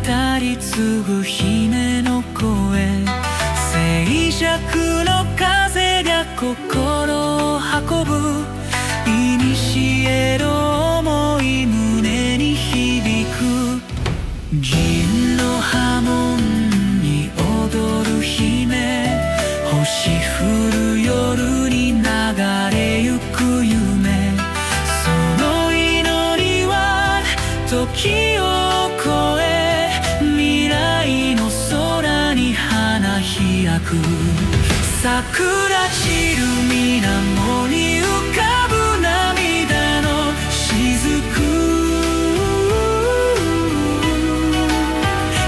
語り継ぐ姫の声、静寂の風が心を運ぶ、古の想い胸に響く。銀の波紋に踊る姫、星降る夜に流れゆく夢、その祈りは時を超え、未来の空に花開く。桜散る水面に浮かぶ涙の雫、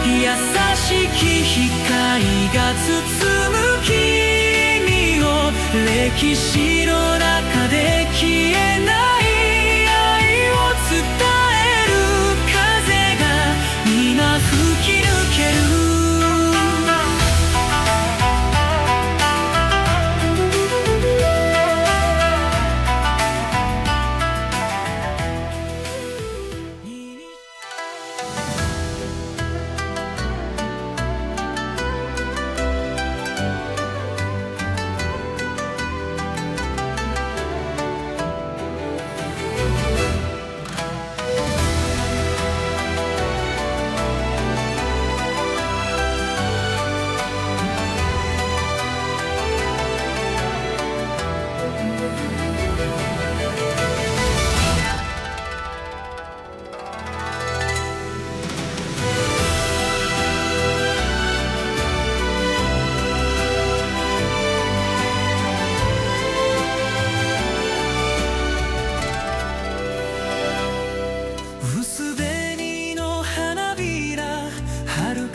優しき光が包む君を、歴史の中で消えない愛を伝える風が今吹き抜ける。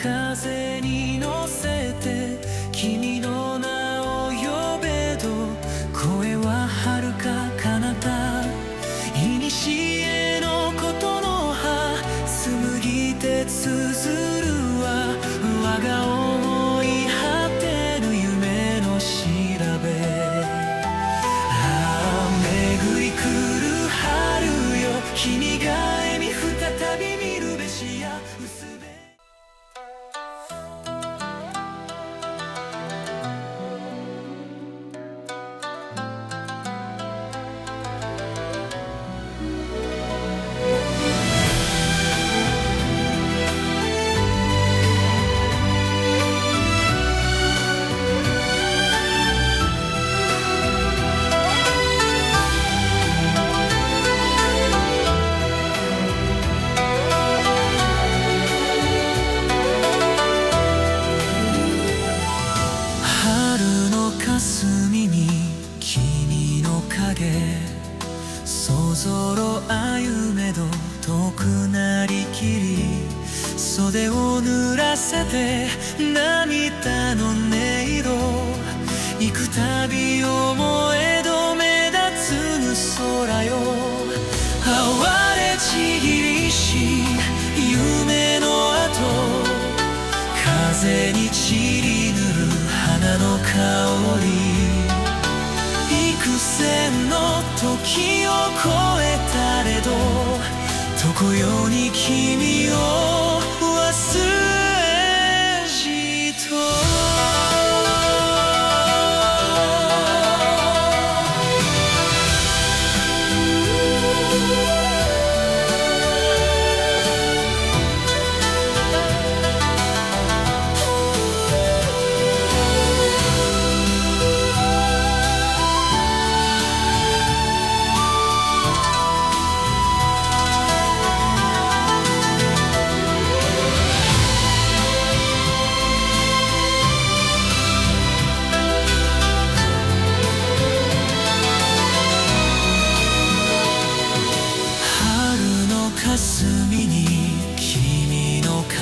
風に乗せて君の名を呼べど、声は遥か彼方。古のことの葉紡ぎて綴るは、我が思い果てぬ夢の調べ。ああ巡り来る春よ、君が笑み再び見るべしや薄べ。霞に君の影、そぞろ歩めど遠くなりきり、袖を濡らせて涙の音色、幾度思えど目立つぬ空よ。哀れちぎりし夢の跡、風に散りぬる花の香り、幾千の時を超えたれど、常世に君を忘れじと。霞に君の影、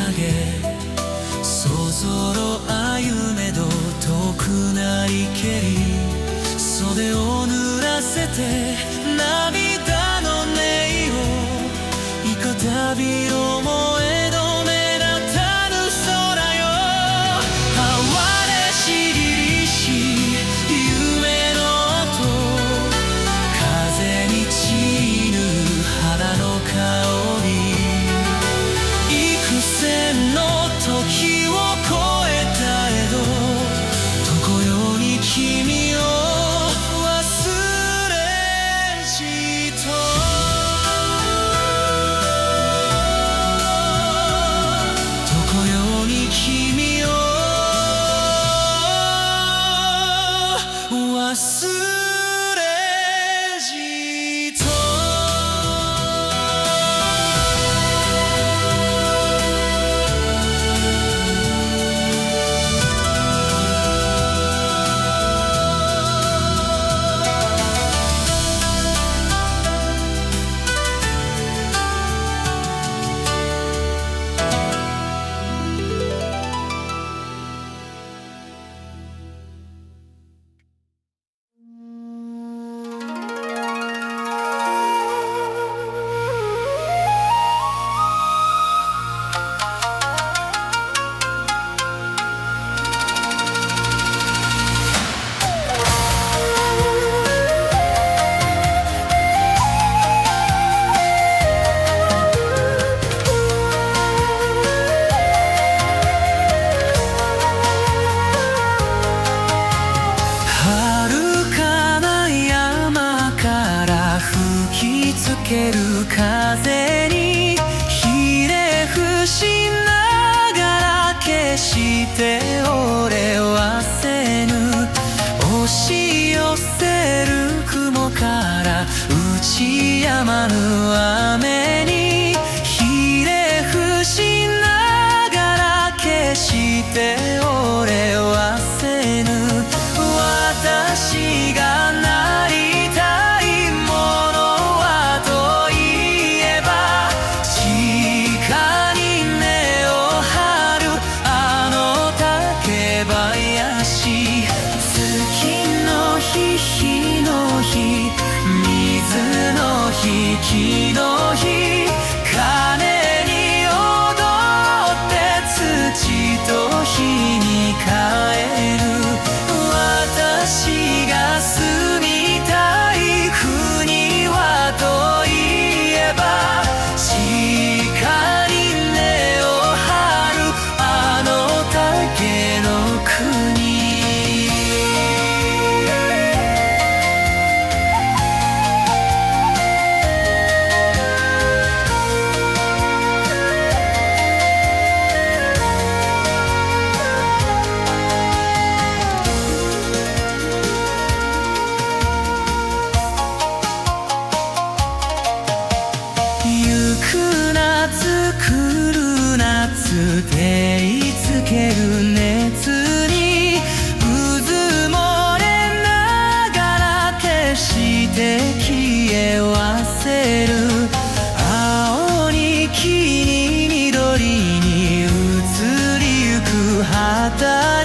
そぞろ歩めど遠くなりけり、袖を濡らせて涙の音色、幾度思えど目立たぬ空よ。哀れしりし夢の跡、風に散る花の香り、幾千のた